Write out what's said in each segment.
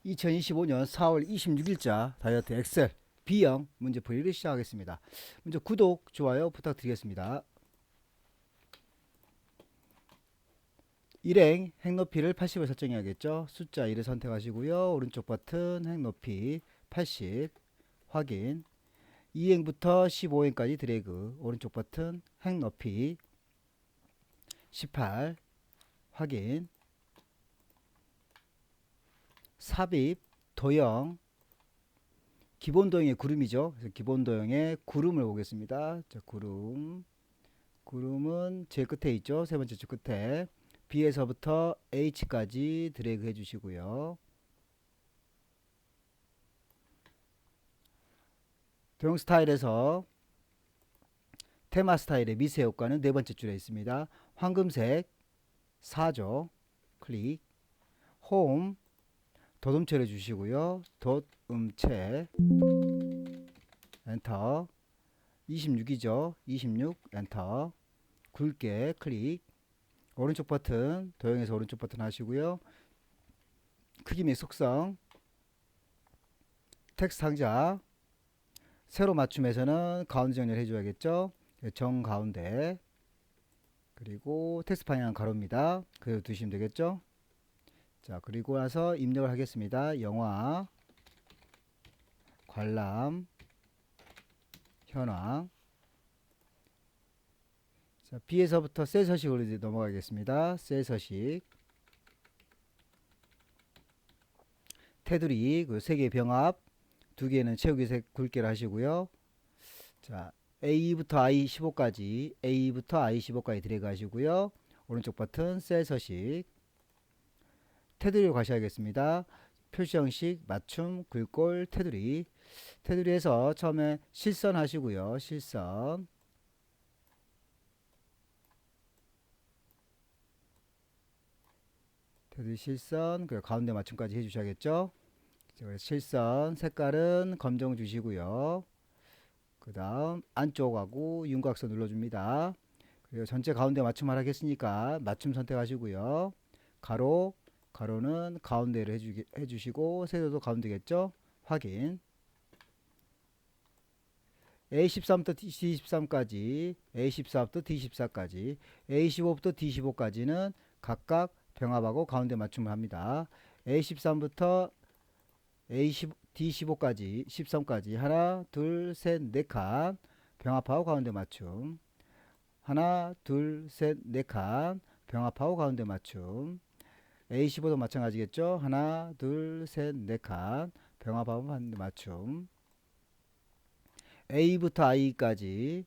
2025년 4월 26일자 다이어트 엑셀 B형 문제 풀이를 시작하겠습니다. 먼저 구독, 좋아요 부탁드리겠습니다. 일행 행높이를 80을 설정해야겠죠. 숫자 1을 선택하시고요. 오른쪽 버튼 행높이 80 확인. 2행부터 15행까지 드래그. 오른쪽 버튼 행높이 18 확인. 삽입 도형 기본 도형의 구름이죠. 그래서 기본 도형의 구름을 보겠습니다. 자, 구름은 제일 끝에 있죠. 세 번째 줄 끝에 B에서부터 H까지 드래그 해주시고요. 도형 스타일에서 테마 스타일의 미세 효과는 네 번째 줄에 있습니다. 황금색 4죠. 클릭. 홈 덧음체를 주시고요. 덧음체 엔터. 26이죠. 26 엔터. 굵게 클릭. 오른쪽 버튼 도형에서 오른쪽 버튼 하시고요. 크기 및 속성 텍스트 상자 세로 맞춤에서는 가운데 정렬 해줘야겠죠. 정가운데 그리고 텍스트 방향 가로입니다. 그대로 두시면 되겠죠. 자, 그리고 나서 입력을 하겠습니다. 영화 관람 현황. 자, B에서부터 셀 서식으로 이제 넘어가겠습니다. 셀 서식 테두리 그 세 개의 병합 두 개는 채우기 색 굵게를 하시고요. 자, A부터 I15까지 드래그 하시고요. 오른쪽 버튼 셀 서식 테두리로 가셔야겠습니다. 표시 형식 맞춤 글꼴 테두리에서 처음에 실선 하시고요. 실선 테두리 실선 그리고 가운데 맞춤까지 해주셔야겠죠. 실선 색깔은 검정 주시고요. 그 다음 안쪽하고 윤곽선 눌러줍니다. 그리고 전체 가운데 맞춤 하겠으니까 맞춤 선택하시고요. 가로는 가운데를 해주시고 세로도 가운데겠죠. 확인. A13부터 D13까지 A14부터 D14까지 A15부터 D15까지는 각각 병합하고 가운데 맞춤을 합니다. A13부터 A10, D15까지 13까지 하나 둘셋네 칸 병합하고 가운데 맞춤. 하나 둘셋네 칸 병합하고 가운데 맞춤. A15도 마찬가지겠죠. 하나 둘셋네 칸 병합하고 가운데 맞춤. A부터 I까지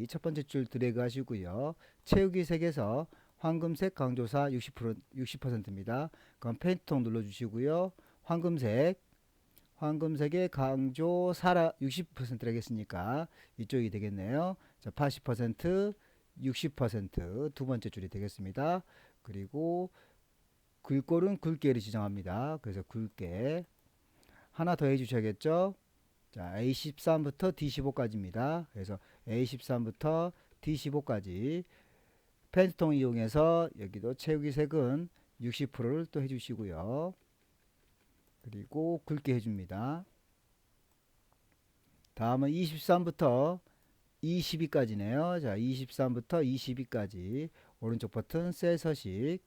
첫 번째 줄 드래그 하시고요. 채우기 색에서 황금색 강조사 60%입니다. 그럼 페인트통 눌러주시고요. 황금색의 강조사라 60%를 하겠으니까 이쪽이 되겠네요. 자, 80%, 60%두 번째 줄이 되겠습니다. 그리고 글꼴은 굵게를 지정합니다. 그래서 굵게 하나 더 해주셔야겠죠. 자, A13부터 D15까지입니다. 그래서 A13부터 D15까지 펜스통 이용해서 여기도 채우기 색은 60%를 또 해주시고요. 그리고 굵게 해줍니다. 다음은 23부터 22까지네요. 자, 23부터 22까지 오른쪽 버튼 셀 서식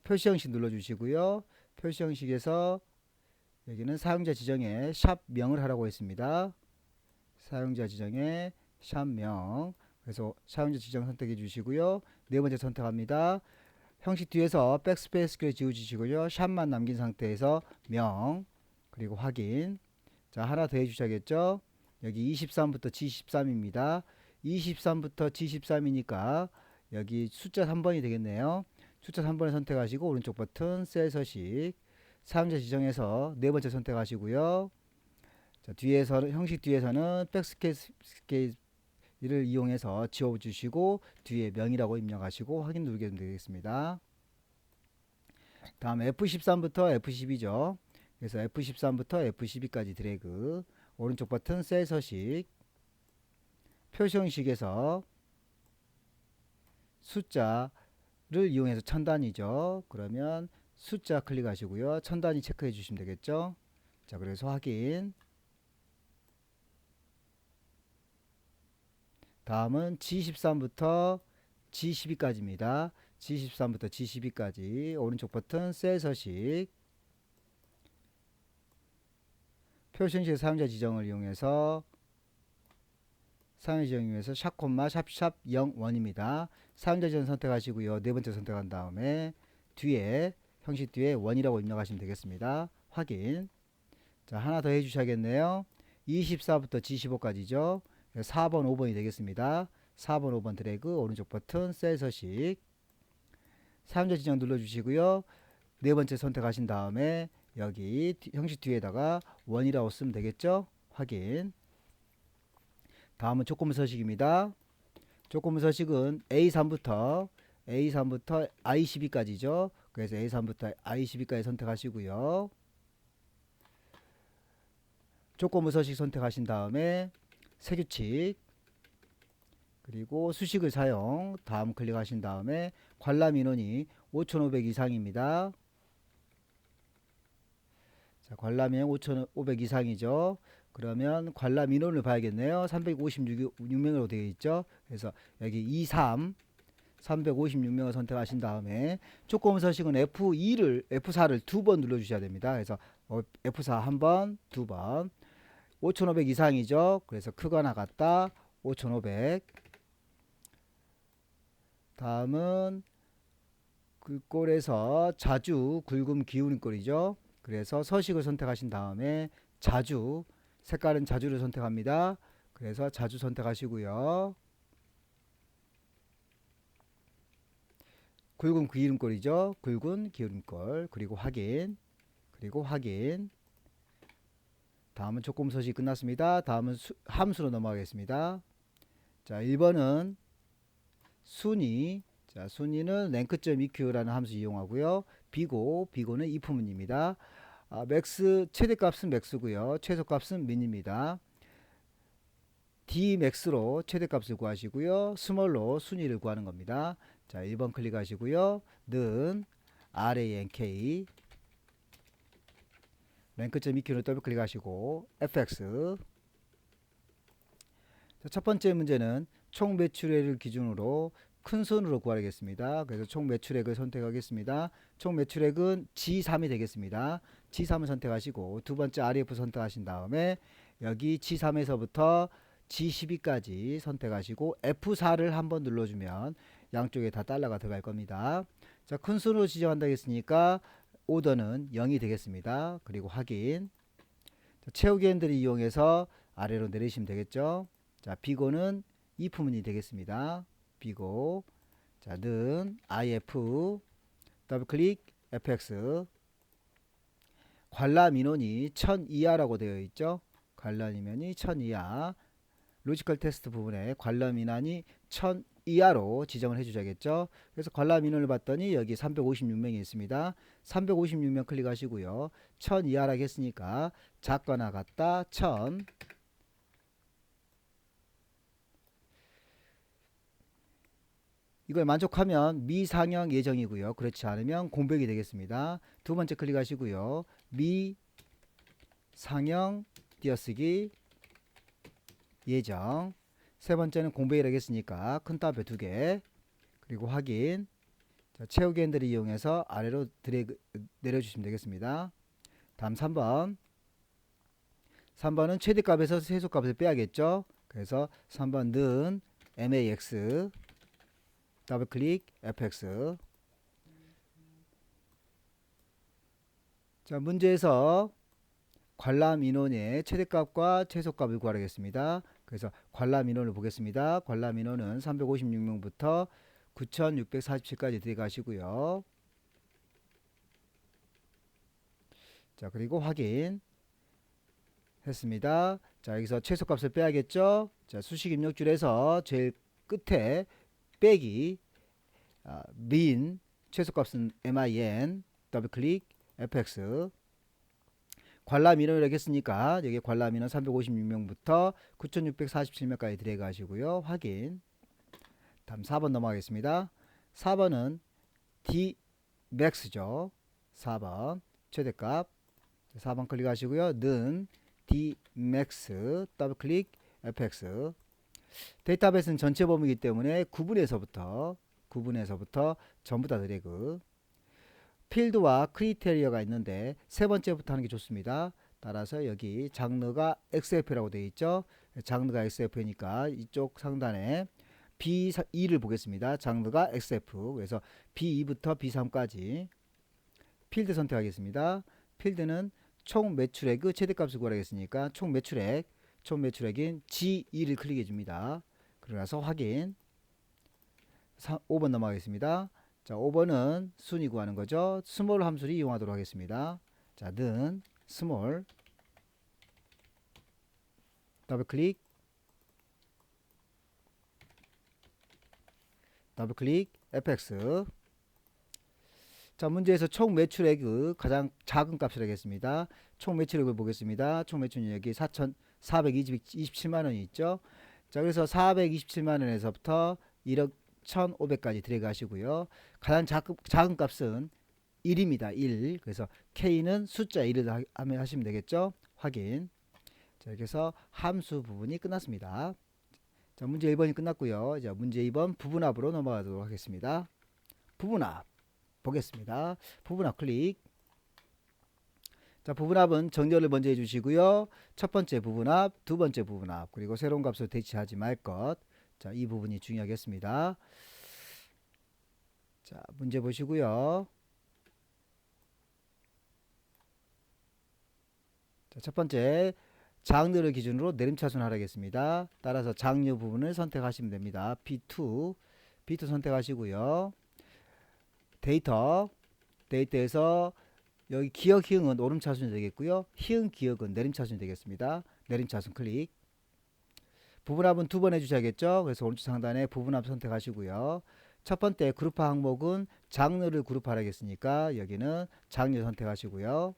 표시 형식 눌러주시고요. 표시 형식에서 여기는 사용자 지정에 샵 명을 하라고 했습니다. 사용자 지정에 샵 명. 그래서 사용자 지정 선택해 주시고요. 네 번째 선택합니다. 형식 뒤에서 백스페이스 키를 지워 주시고요. 샵만 남긴 상태에서 명. 그리고 확인. 자, 하나 더 해 주셔야겠죠. 여기 23부터 G13입니다. 23부터 G13이니까 여기 숫자 3번이 되겠네요. 숫자 3번을 선택하시고 오른쪽 버튼 셀 서식 사용자 지정에서 네 번째 선택하시고요. 자, 형식 뒤에서는 백스케이스를 이용해서 지워주시고 뒤에 명이라고 입력하시고 확인 누르게 되겠습니다. 다음 F13부터 F12죠. 그래서 F13부터 F12까지 드래그 오른쪽 버튼 셀 서식 표시 형식에서 숫자를 이용해서 천단이죠. 그러면 숫자 클릭하시고요. 천 단위 체크해 주시면 되겠죠. 자, 그래서 확인. 다음은 G13부터 G12까지입니다. G13부터 G12까지 오른쪽 버튼 셀 서식 표시 형식 사용자 지정을 이용해서 샵 콤마 샵샵 01입니다. 사용자 지정 선택하시고요. 네 번째 선택한 다음에 뒤에 형식 뒤에 1이라고 입력하시면 되겠습니다. 확인. 자, 하나 더 해주셔야겠네요. 24부터 G15까지죠. 4번, 5번이 되겠습니다. 4번, 5번 드래그 오른쪽 버튼 셀 서식 사용자 지정 눌러주시고요. 네 번째 선택하신 다음에 여기 형식 뒤에다가 1이라고 쓰면 되겠죠. 확인. 다음은 조건부 서식입니다. 조건부 서식은 A3부터 I12까지죠. 그래서 A3부터 I12까지 선택하시고요. 조건부 서식 선택하신 다음에 세규칙 그리고 수식을 사용 다음 클릭하신 다음에 관람 인원이 5,500 이상입니다. 자, 관람 인원 5,500 이상이죠. 그러면 관람 인원을 봐야겠네요. 356명으로 되어 있죠. 그래서 여기 23 356명을 선택하신 다음에 조건 서식은 F4를 두 번 눌러 주셔야 됩니다. 그래서 F4 한 번, 두 번. 5,500 이상이죠. 그래서 크거나 같다 5,500. 다음은 그 꼴에서 자주 굵음 기울인 꼴이죠. 그래서 서식을 선택하신 다음에 자주 색깔은 자주를 선택합니다. 그래서 자주 선택하시고요. 굵은 기울임꼴이죠. 굵은 기울임꼴 그리고 확인 다음은 조건부 서식이 끝났습니다. 다음은 함수로 넘어가겠습니다. 자, 1번은 순위. 자, 순위는 rank.eq라는 함수 이용하고요. 비고는 if문입니다. 맥스 최대값은 맥스고요. 최소값은 민입니다. dmax로 최대값을 구하시고요. 스몰로 순위를 구하는 겁니다. 자, 1번 클릭하시고요. 는 rank rank.eq를 더블 클릭하시고 fx. 자, 첫 번째 문제는 총 매출액을 기준으로 큰 손으로 구하겠습니다. 그래서 총 매출액을 선택하겠습니다. 총 매출액은 G3이 되겠습니다. G3을 선택하시고 두 번째 RF 선택하신 다음에 여기 G3에서부터 G12까지 선택하시고 F4를 한번 눌러주면 양쪽에 다 달러가 들어갈 겁니다. 자, 큰 손으로 지정한다 했으니까 오더는 0이 되겠습니다. 그리고 확인. 자, 채우기 핸들을 이용해서 아래로 내리시면 되겠죠. 자, 비고는 if문이 되겠습니다. 비고. 자, 는 if 더블 클릭 fx. 관람 인원이 1000 이하라고 되어 있죠. 관람 인원이 1000 이하. 로지컬 테스트 부분에 관람 인원이 1000 이하로 지정을 해주셔야겠죠. 그래서 관람 인원을 봤더니 여기 356명이 있습니다. 356명 클릭하시고요. 1000 이하라고 했으니까 작거나 같다 1000. 이걸 만족하면 미상영 예정이고요. 그렇지 않으면 공백이 되겠습니다. 두 번째 클릭하시고요. 미상영 띄어쓰기 예정. 세 번째는 공백이라고 했으니까 큰 따옴표 2개. 그리고 확인. 자, 채우기 핸들을 이용해서 아래로 드래그 내려주시면 되겠습니다. 다음 3번. 3번은 최대값에서 최소값을 빼야겠죠. 그래서 3번은 max 더블 클릭 fx. 자, 문제에서 관람 인원의 최대값과 최소값을 구하겠습니다. 그래서 관람 인원을 보겠습니다. 관람 인원은 356명부터 9647까지 들어가시고요. 자, 그리고 확인 했습니다. 자, 여기서 최소값을 빼야겠죠. 자, 수식 입력줄에서 제일 끝에 빼기 min 최소값은 min 더블 클릭 fx. 관람 인원이라고 했으니까 여기 관람 인원 356명부터 9647명까지 들어가시고요. 확인. 다음 4번 넘어가겠습니다. 4번은 dmax죠. 4번 최대값 4번 클릭하시고요. 는 dmax 더블 클릭 fx. 데이터베이스는 전체 범위이기 때문에 구분에서부터 전부 다 드래그. 필드와 크리테리어가 있는데 세 번째부터 하는 게 좋습니다. 따라서 여기 장르가 XF라고 되어 있죠. 장르가 XF니까 이쪽 상단에 B2를 보겠습니다. 장르가 XF. 그래서 B2부터 B3까지 필드 선택하겠습니다. 필드는 총 매출액의 최대값을 구하겠으니까 총 매출액인 G2를 클릭해 줍니다. 그러나서 확인. 5번 넘어가겠습니다. 자, 5번은 순위 구하는 거죠. 스몰 함수를 이용하도록 하겠습니다. 자, 는 스몰 더블 클릭 fx. 자, 문제에서 총 매출액의 가장 작은 값을 하겠습니다. 총 매출액을 보겠습니다. 총 매출은 여기 427만 원이 있죠. 자, 그래서 427만 원에서부터 1억 1,500까지 드래그 하시고요. 가장 작은 값은 1입니다. 1. 그래서 K는 숫자 1을 하시면 되겠죠. 확인. 자, 이렇게 해서 함수 부분이 끝났습니다. 자, 문제 1번이 끝났고요. 자, 문제 2번 부분합으로 넘어가도록 하겠습니다. 부분합 보겠습니다. 부분합 클릭. 자, 부분합은 정렬을 먼저 해주시고요. 첫 번째 부분합, 두 번째 부분합, 그리고 새로운 값을 대치하지 말 것. 자, 이 부분이 중요하겠습니다. 자, 문제 보시고요. 자, 첫 번째 장르를 기준으로 내림차순 하라겠습니다. 따라서 장류 부분을 선택하시면 됩니다. B2 선택하시고요. 데이터에서 여기 기억 희응은 오름차순이 되겠고요. 희응 기억은 내림차순이 되겠습니다. 내림차순 클릭. 부분합은 두 번 해주셔야겠죠. 그래서 오른쪽 상단에 부분합 선택하시고요. 첫 번째 그룹화 항목은 장르를 그룹하라겠으니까 여기는 장르 선택하시고요.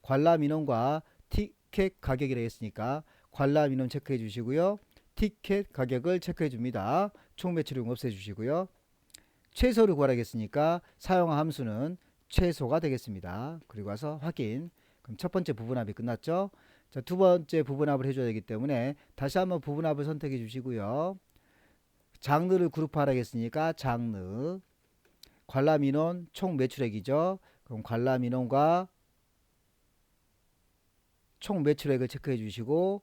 관람 인원과 티켓 가격이라 했으니까 관람 인원 체크해 주시고요. 티켓 가격을 체크해 줍니다. 총 매출액 없애 주시고요. 최소를 구하라겠으니까 사용 함수는 최소가 되겠습니다. 그리고 와서 확인. 그럼 첫 번째 부분합이 끝났죠. 자, 두 번째 부분합을 해줘야 되기 때문에 다시 한번 부분합을 선택해 주시고요. 장르를 그룹하라겠으니까 장르, 관람 인원, 총 매출액이죠. 그럼 관람 인원과 총 매출액을 체크해 주시고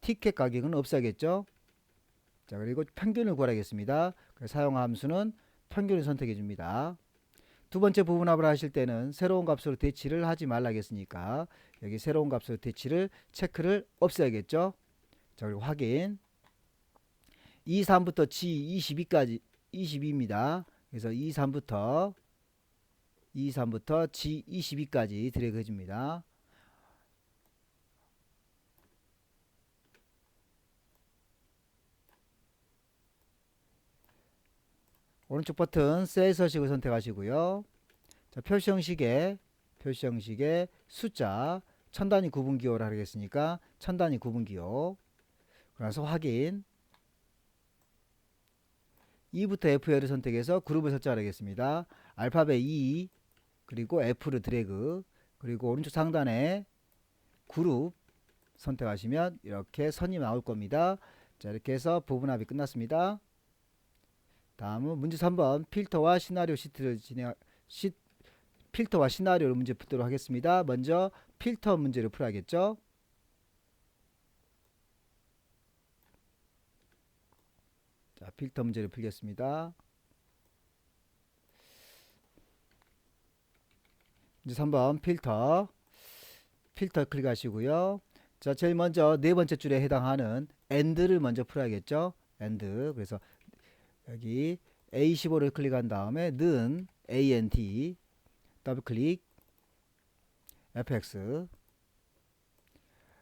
티켓 가격은 없애야겠죠. 자, 그리고 평균을 구하라겠습니다. 사용 함수는 평균을 선택해 줍니다. 두 번째 부분합을 하실 때는 새로운 값으로 대치를 하지 말라겠으니까 여기 새로운 값으로 대치를 체크를 없애야겠죠. 자, 그리고 확인. 23부터 G22까지 22입니다. 그래서 23부터 G22까지 드래그 해줍니다. 오른쪽 버튼 셀 서식을 선택하시고요. 자, 표시 형식에 숫자 천 단위 구분 기호를 하겠으니까 천 단위 구분 기호. 그래서 확인. E부터 F열을 선택해서 그룹을 설정하겠습니다. 알파벳 E 그리고 F를 드래그, 그리고 오른쪽 상단에 그룹 선택하시면 이렇게 선이 나올 겁니다. 자, 이렇게 해서 부분합이 끝났습니다. 다음은 문제 3번 필터와 시나리오 필터와 시나리오를 문제 풀도록 하겠습니다. 먼저 필터 문제를 풀어야겠죠. 자, 필터 문제를 풀겠습니다. 이제 3번 필터 클릭하시고요. 자, 제일 먼저 네 번째 줄에 해당하는 AND를 먼저 풀어야겠죠. AND. 그래서 여기 A15를 클릭한 다음에 는 AND 더블 클릭 fx.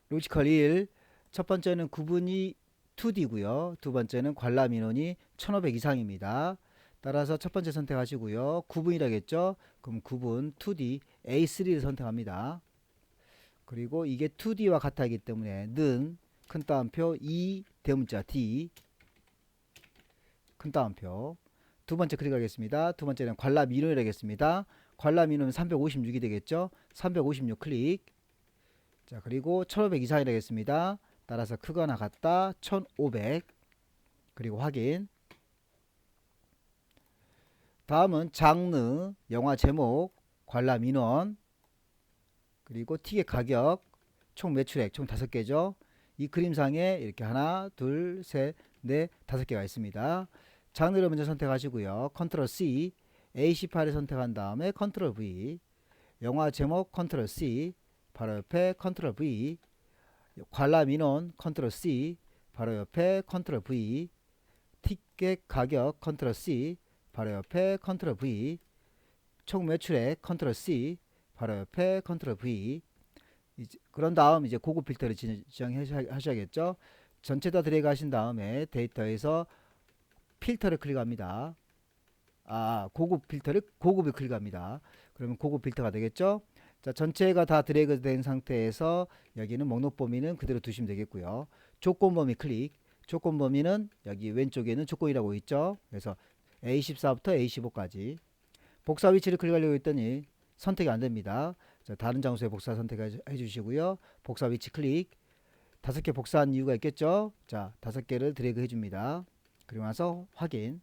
로지컬 1. 첫 번째는 구분이 2D고요. 두 번째는 관람 인원이 1500 이상입니다. 따라서 첫 번째 선택하시고요. 구분이라겠죠. 그럼 구분 2D A3를 선택합니다. 그리고 이게 2D와 같아있기 때문에 는 큰 따옴표 2 대문자 D 큰 따옴표. 두 번째 클릭하겠습니다. 두 번째는 관람 인원이라겠습니다. 관람 인원은 356이 되겠죠. 356 클릭. 자, 그리고 1500 이상이 되겠습니다. 따라서 크거나 같다 1500. 그리고 확인. 다음은 장르, 영화 제목, 관람 인원, 그리고 티켓 가격, 총 매출액 총 5개죠. 이 그림상에 이렇게 하나, 둘, 셋, 넷, 5개가 있습니다. 장르를 먼저 선택하시고요. 컨트롤 C, A18을 선택한 다음에 컨트롤 V, 영화 제목 컨트롤 C, 바로 옆에 컨트롤 V, 관람 인원 컨트롤 C, 바로 옆에 컨트롤 V, 티켓 가격 컨트롤 C, 바로 옆에 컨트롤 V, 총 매출액 컨트롤 C, 바로 옆에 컨트롤 V. 그런 다음 이제 고급 필터를 지정하셔야겠죠. 전체 다 드래그 하신 다음에 데이터에서 필터를 클릭합니다. 고급 필터를 고급을 클릭합니다. 그러면 고급 필터가 되겠죠. 자, 전체가 다 드래그 된 상태에서 여기는 목록 범위는 그대로 두시면 되겠고요. 조건 범위 클릭. 조건 범위는 여기 왼쪽에는 조건이라고 있죠. 그래서 A14부터 A15까지. 복사 위치를 클릭하려고 했더니 선택이 안 됩니다. 자, 다른 장소에 복사 선택해 주시고요. 복사 위치 클릭. 5개 복사한 이유가 있겠죠. 자, 5개를 드래그 해줍니다. 그리고 나서 확인.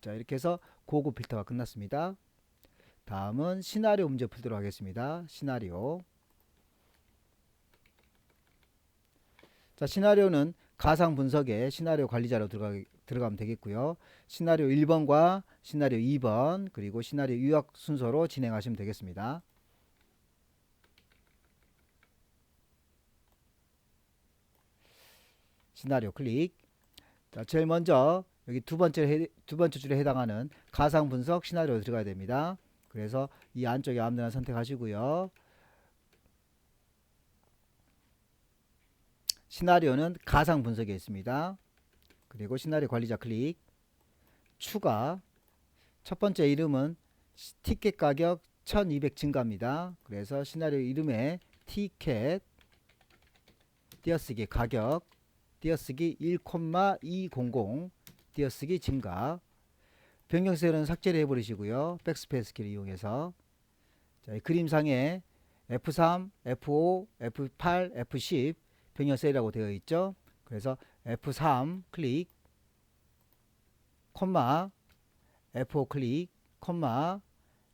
자, 이렇게 해서 고급 필터가 끝났습니다. 다음은 시나리오 문제 풀도록 하겠습니다. 시나리오. 자, 시나리오는 가상 분석에 시나리오 관리자로 들어가면 되겠고요. 시나리오 1번과 시나리오 2번 그리고 시나리오 요약 순서로 진행하시면 되겠습니다. 시나리오 클릭. 자, 제일 먼저 여기 두 번째 줄에 해당하는 가상 분석 시나리오 들어가야 됩니다. 그래서 이 안쪽에 아무데나 선택하시고요. 시나리오는 가상 분석에 있습니다. 그리고 시나리오 관리자 클릭. 추가. 첫 번째 이름은 티켓 가격 1200 증가입니다. 그래서 시나리오 이름에 티켓 띄어쓰기 가격 띄어쓰기 1,200 띄어쓰기 증가. 변경셀은 삭제를 해버리시고요. 백스페이스 키를 이용해서. 자, 그림상에 F3, F5, F8, F10 변경셀이라고 되어 있죠. 그래서 F3 클릭, 콤마, F5 클릭, 콤마,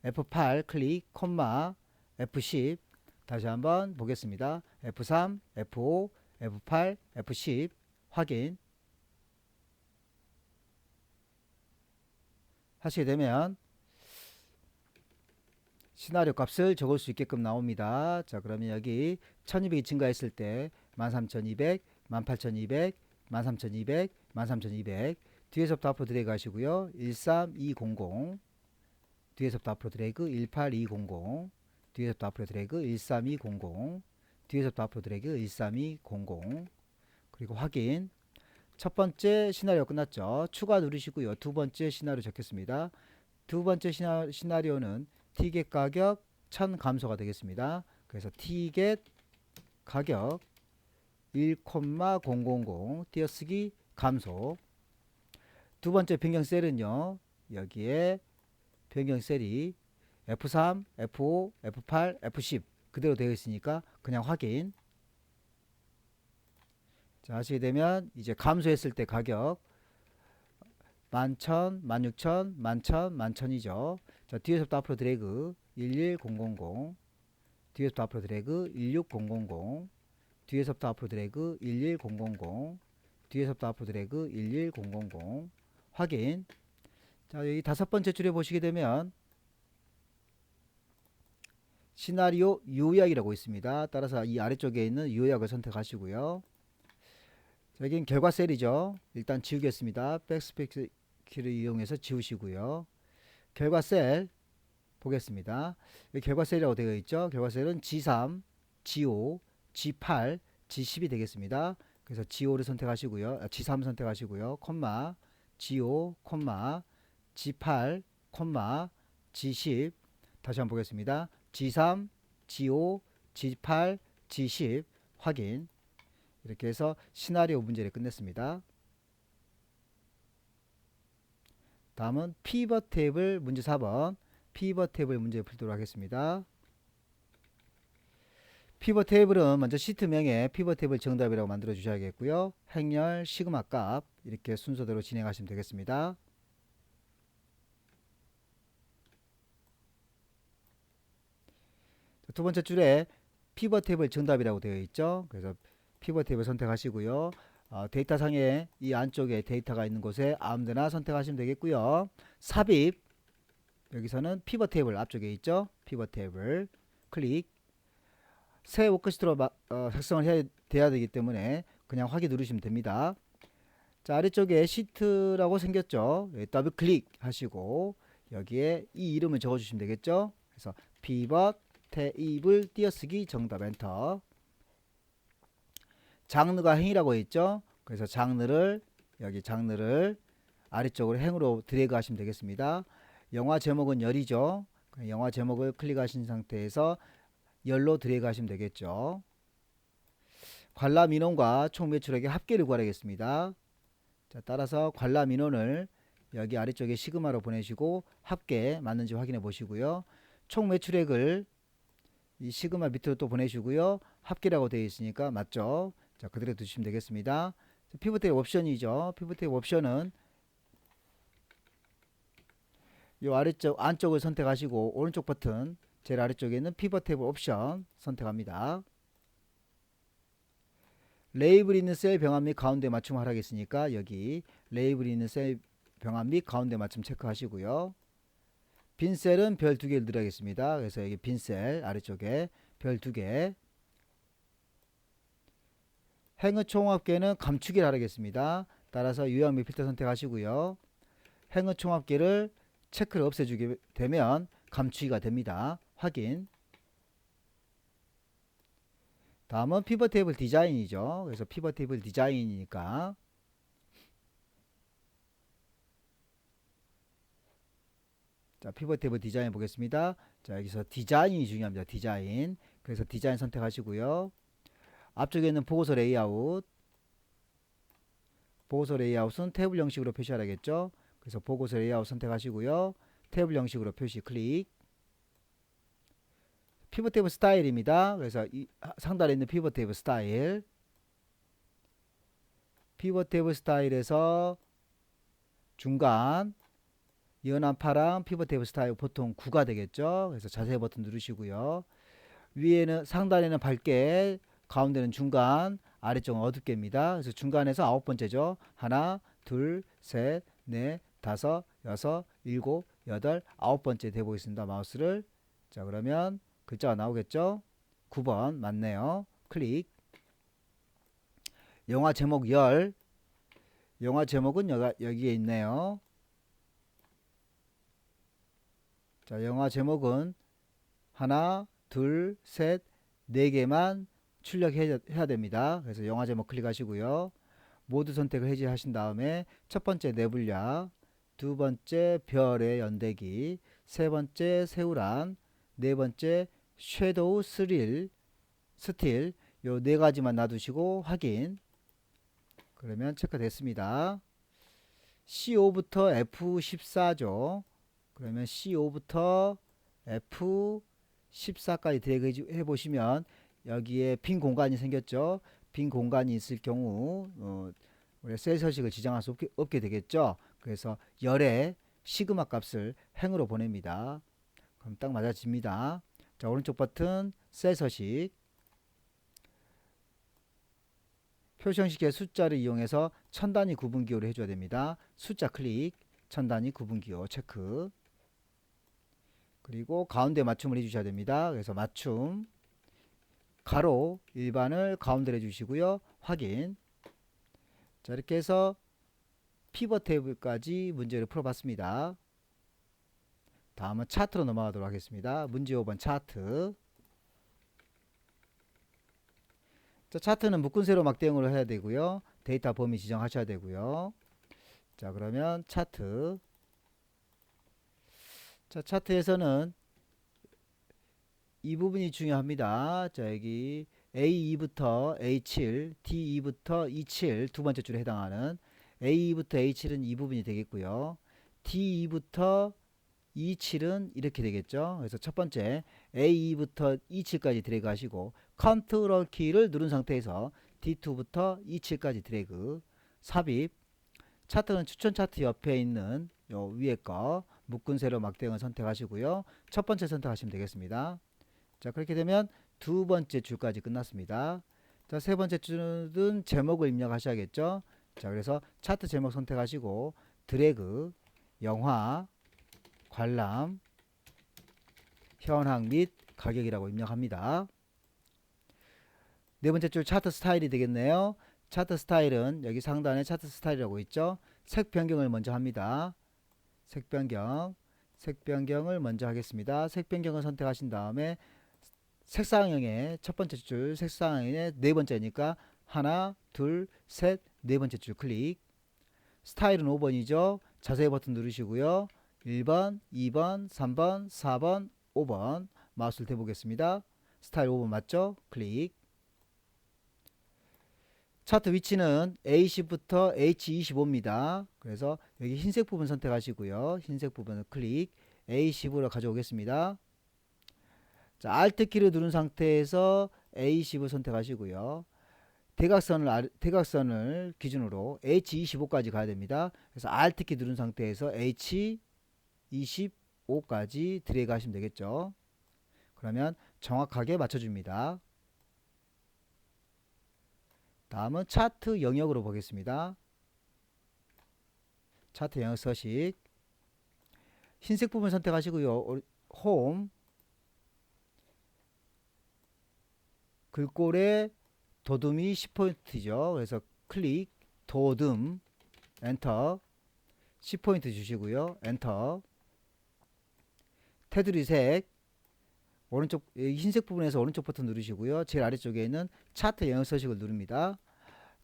F8 클릭, 콤마, F10. 다시 한번 보겠습니다. F3, F5, F8, F10 확인. 하시게 되면 시나리오 값을 적을 수 있게끔 나옵니다. 자, 그러면 여기 1200이 증가했을 때 13200, 18200, 13200, 13200 뒤에서부터 앞으로 드래그 하시고요. 13200 뒤에서부터 앞으로 드래그 18200 뒤에서부터 앞으로 드래그 13200 뒤에서부터 앞으로 드래그 13200 그리고 확인. 첫 번째 시나리오 끝났죠. 추가 누르시고요. 두 번째 시나리오 적겠습니다. 두 번째 시나리오는 티켓 가격 1000 감소가 되겠습니다. 그래서 티켓 가격 1,000 띄어쓰기 감소. 두 번째 변경셀은요. 여기에 변경셀이 F3, F5, F8, F10 그대로 되어 있으니까 그냥 확인. 자, 하시게 되면 이제 감소했을 때 가격 11,000, 16,000, 11,000, 11,000이죠. 자, 뒤에서부터 앞으로 드래그 11000 뒤에서부터 앞으로 드래그 16000 뒤에서부터 앞으로 드래그 11000 뒤에서부터 앞으로 드래그 11000 확인. 자, 여기 다섯 번째 줄에 보시게 되면 시나리오 요약이라고 있습니다. 따라서 이 아래쪽에 있는 요약을 선택하시고요. 여기는 결과 셀이죠. 일단 지우겠습니다. 백스페이스 키를 이용해서 지우시고요. 결과 셀 보겠습니다. 여기 결과 셀이라고 되어 있죠. 결과 셀은 G3, G5, G8, G10이 되겠습니다. 그래서 G5를 선택하시고요. G3 선택하시고요. 콤마 G5, 콤마 G8, 콤마 G10 다시 한번 보겠습니다. G3, G5, G8, G10 확인. 이렇게 해서 시나리오 문제를 끝냈습니다. 다음은 피벗 테이블 문제 4번 피벗 테이블 문제 풀도록 하겠습니다. 피벗 테이블은 먼저 시트명에 피벗 테이블 정답이라고 만들어 주셔야겠고요. 행렬, 시그마 값 이렇게 순서대로 진행하시면 되겠습니다. 두 번째 줄에 피벗 테이블 정답이라고 되어 있죠. 그래서 피벗 테이블 선택하시고요. 데이터 상에 이 안쪽에 데이터가 있는 곳에 아무데나 선택하시면 되겠고요. 삽입, 여기서는 피벗 테이블 앞쪽에 있죠. 피벗 테이블 클릭. 새 워크시트로 작성을 돼야 되기 때문에 그냥 확인 누르시면 됩니다. 자, 아래쪽에 시트라고 생겼죠. 더블 클릭 하시고 여기에 이 이름을 적어 주시면 되겠죠. 그래서 피벗 테이블 띄어쓰기 정답 엔터. 장르가 행이라고 있죠. 그래서 여기 장르를 아래쪽으로 행으로 드래그 하시면 되겠습니다. 영화 제목은 열이죠. 영화 제목을 클릭하신 상태에서 열로 드래그 하시면 되겠죠. 관람 인원과 총 매출액의 합계를 구하겠습니다. 자, 따라서 관람 인원을 여기 아래쪽에 시그마로 보내시고 합계 맞는지 확인해 보시고요. 총 매출액을 이 시그마 밑으로 또 보내시고요. 합계라고 되어 있으니까 맞죠? 자, 그대로 두시면 되겠습니다. 피벗 테이블 옵션이죠. 피벗 테이블 옵션은 이 아래쪽 안쪽을 선택하시고 오른쪽 버튼 제일 아래쪽에 있는 피벗 테이블 옵션 선택합니다. 레이블 있는 셀 병합 및 가운데 맞춤 하락했으니까 여기 레이블 있는 셀 병합 및 가운데 맞춤 체크하시고요. 빈 셀은 별 2개를 드려야겠습니다. 그래서 여기 빈 셀 아래쪽에 별 2개. 행의 총합계는 감추기를 하겠습니다. 따라서 유형 및 필터 선택하시고요. 행의 총합계를 체크를 없애주게 되면 감추기가 됩니다. 확인. 다음은 피벗 테이블 디자인이죠. 그래서 피벗 테이블 디자인이니까 자, 피벗 테이블 디자인 보겠습니다. 자, 여기서 디자인이 중요합니다. 디자인. 그래서 디자인 선택하시고요. 앞쪽에 있는 보고서 레이아웃. 보고서 레이아웃은 태블 형식으로 표시하겠죠. 그래서 보고서 레이아웃 선택하시고요. 태블 형식으로 표시 클릭. 피벗 테이블 스타일입니다. 그래서 이 상단에 있는 피벗 테이블 스타일. 피벗 테이블 스타일에서 중간 연한 파랑 피벗 테이블 스타일 보통 9가 되겠죠. 그래서 자세 버튼 누르시고요. 위에는 상단에는 밝게, 가운데는 중간, 아래쪽은 어둡게입니다. 그래서 중간에서 9번째죠. 하나, 둘, 셋, 넷, 다섯, 여섯, 일곱, 여덟, 9번째 대보겠습니다. 마우스를. 자, 그러면 글자가 나오겠죠. 9번 맞네요. 클릭. 영화 제목 열. 영화 제목은 여기에 있네요. 자, 영화 제목은 하나, 둘, 셋, 네 개만 출력해야 됩니다. 그래서 영화 제목 클릭하시고요. 모두 선택을 해제하신 다음에 첫 번째 내분량, 두 번째 별의 연대기, 세 번째 새우란, 네 번째 섀도우 스틸 요 네 가지만 놔두시고 확인. 그러면 체크됐습니다. C5부터 F14죠. 그러면 C5부터 F14까지 드래그 해보시면 여기에 빈 공간이 생겼죠. 빈 공간이 있을 경우 우리 셀 서식을 지정할 수 없게 되겠죠. 그래서 열의 시그마 값을 행으로 보냅니다. 그럼 딱 맞아집니다. 자, 오른쪽 버튼 셀 서식. 표시 형식의 숫자를 이용해서 천단위 구분 기호를 해줘야 됩니다. 숫자 클릭, 천단위 구분 기호 체크. 그리고 가운데 맞춤을 해주셔야 됩니다. 그래서 맞춤 가로 일반을 가운데로 해주시고요. 확인. 자, 이렇게 해서 피벗 테이블까지 문제를 풀어봤습니다. 다음은 차트로 넘어가도록 하겠습니다. 문제 5번 차트. 자, 차트는 묶은 세로 막대형으로 해야 되고요. 데이터 범위 지정하셔야 되고요. 자, 그러면 차트. 자, 차트에서는 이 부분이 중요합니다. 자, 여기 A2부터 A7, D2부터 E7 두 번째 줄에 해당하는 A2부터 A7은 이 부분이 되겠고요. D2부터 27은 이렇게 되겠죠. 그래서 첫 번째 A2부터 E7까지 드래그 하시고 컨트롤 키를 누른 상태에서 D2부터 E7까지 드래그 삽입. 차트는 추천 차트 옆에 있는 요 위에 거 묶은 세로 막대형을 선택하시고요. 첫 번째 선택하시면 되겠습니다. 자, 그렇게 되면 두 번째 줄까지 끝났습니다. 자, 세 번째 줄은 제목을 입력하셔야겠죠. 자, 그래서 차트 제목 선택하시고 드래그, 영화, 관람, 현황 및 가격이라고 입력합니다. 네 번째 줄 차트 스타일이 되겠네요. 차트 스타일은 여기 상단에 차트 스타일이라고 있죠. 색 변경을 먼저 합니다. 색 변경을 먼저 하겠습니다. 색 변경을 선택하신 다음에 색상형의 첫 번째 줄 색상형의 네 번째니까 하나, 둘, 셋, 네 번째 줄 클릭. 스타일은 5번이죠. 자세히 버튼 누르시고요. 1번, 2번, 3번, 4번, 5번 마우스를 대보겠습니다. 스타일 5번 맞죠? 클릭. 차트 위치는 A10부터 H25입니다. 그래서 여기 흰색 부분 선택하시고요. 흰색 부분을 클릭. A10으로 가져오겠습니다. 자, Alt 키를 누른 상태에서 A10을 선택하시고요. 대각선을 기준으로 H25까지 가야 됩니다. 그래서 Alt 키 누른 상태에서 H25까지 드래그 하시면 되겠죠. 그러면 정확하게 맞춰줍니다. 다음은 차트 영역으로 보겠습니다. 차트 영역 서식. 흰색 부분 선택하시고요. 홈. 글꼴에 도둠이 10포인트죠. 그래서 클릭, 도둠, 엔터. 10포인트 주시고요. 엔터. 테두리 색. 오른쪽 흰색 부분에서 오른쪽 버튼 누르시고요. 제일 아래쪽에 있는 차트 영역 서식을 누릅니다.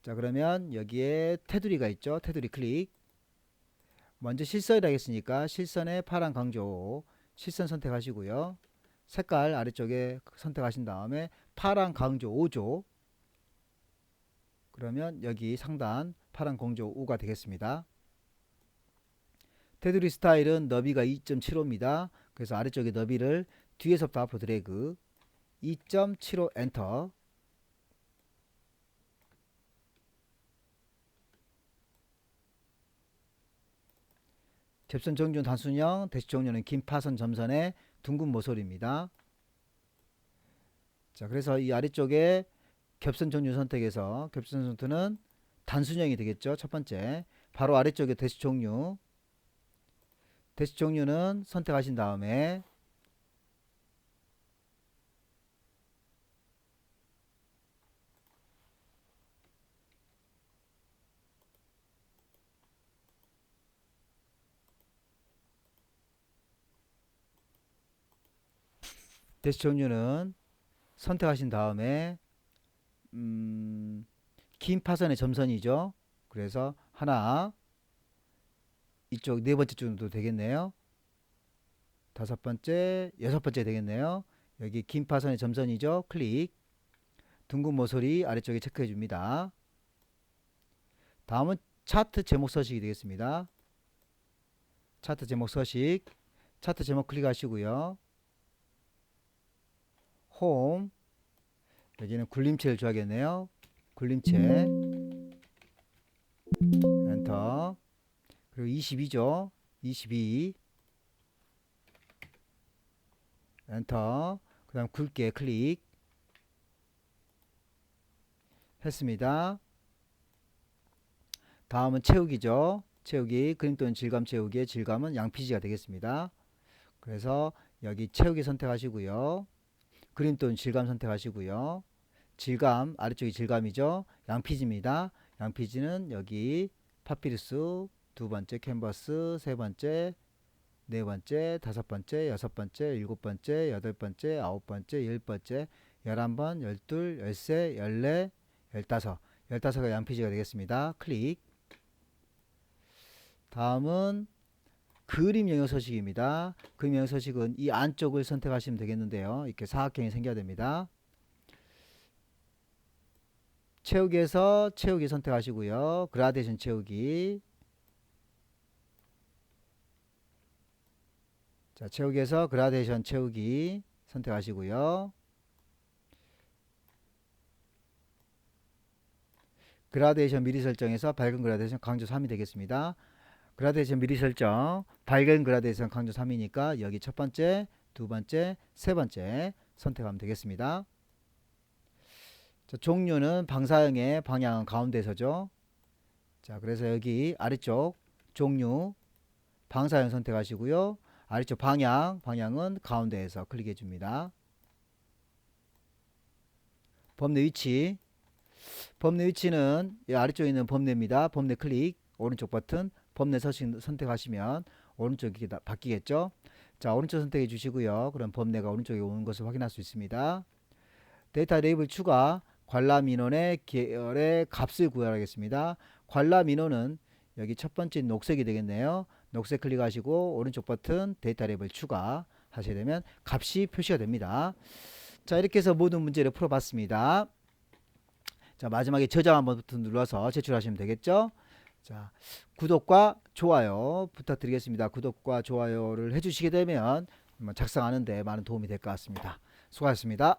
자, 그러면 여기에 테두리가 있죠. 테두리 클릭. 먼저 실선이라 했으니까 실선에 파란 강조 실선 선택하시고요. 색깔 아래쪽에 선택하신 다음에 파란 강조 5조. 그러면 여기 상단 파란 강조 5가 되겠습니다. 테두리 스타일은 너비가 2.75입니다. 그래서 아래쪽에 너비를 뒤에서부터 앞으로 드래그 2.75 엔터. 겹선 정렬 단순형, 대시 정렬은 긴 파선 점선의 둥근 모서리입니다. 자, 그래서 이 아래쪽에 겹선 정렬 선택에서 겹선 선택은 단순형이 되겠죠. 첫 번째 바로 아래쪽에 대시 종류, 대시 종류는 선택하신 다음에 대시 종류는 선택하신 다음에 긴 파선의 점선이죠. 그래서 하나, 이쪽 네 번째 줄도 되겠네요. 다섯 번째, 여섯 번째 되겠네요. 여기 긴 파선의 점선이죠. 클릭. 둥근 모서리 아래쪽에 체크해 줍니다. 다음은 차트 제목 서식이 되겠습니다. 차트 제목 서식. 차트 제목 클릭하시고요. 홈. 여기는 굴림체를 줘야겠네요. 굴림체. 엔터. 그리고 22죠. 22. 엔터. 그 다음 굵게 클릭. 했습니다. 다음은 채우기죠. 채우기. 그림 또는 질감 채우기의 질감은 양피지가 되겠습니다. 그래서 여기 채우기 선택하시고요. 그림 또는 질감 선택하시고요. 질감 아래쪽이 질감이죠. 양피지입니다. 양피지는 여기 파피루스 두 번째 캔버스 세 번째 네 번째 다섯 번째 여섯 번째 일곱 번째 여덟 번째 아홉 번째 열 번째 11번 12 13 14 15 15가 양피지가 되겠습니다. 클릭. 다음은 그림 영역 서식입니다. 그림 영역 서식은 이 안쪽을 선택하시면 되겠는데요. 이렇게 사각형이 생겨야 됩니다. 채우기에서 채우기 선택하시고요. 그라데이션 채우기. 자, 채우기에서 그라데이션 채우기 선택하시고요. 그라데이션 미리 설정에서 밝은 그라데이션 강조 3이 되겠습니다. 그라데이션 미리 설정 밝은 그라데이션 강조 3이니까 여기 첫 번째, 두 번째, 세 번째 선택하면 되겠습니다. 자, 종류는 방사형의 방향은 가운데서죠. 자, 그래서 여기 아래쪽 종류 방사형 선택하시고요. 아래쪽 방향은 가운데에서 클릭해 줍니다. 범례 위치는 이 아래쪽에 있는 범례입니다. 범례 클릭 오른쪽 버튼 범례 서식 선택하시면 오른쪽이 바뀌겠죠. 자, 오른쪽 선택해 주시고요. 그럼 범례가 오른쪽에 오는 것을 확인할 수 있습니다. 데이터 레이블 추가 관람 인원의 계열의 값을 구하겠습니다. 관람 인원은 여기 첫 번째 녹색이 되겠네요. 녹색 클릭하시고 오른쪽 버튼 데이터 레이블 추가 하시게 되면 값이 표시가 됩니다. 자, 이렇게 해서 모든 문제를 풀어봤습니다. 자, 마지막에 저장 한번 버튼 눌러서 제출하시면 되겠죠. 자, 구독과 좋아요 부탁드리겠습니다. 구독과 좋아요를 해주시게 되면 작성하는데 많은 도움이 될 것 같습니다. 수고하셨습니다.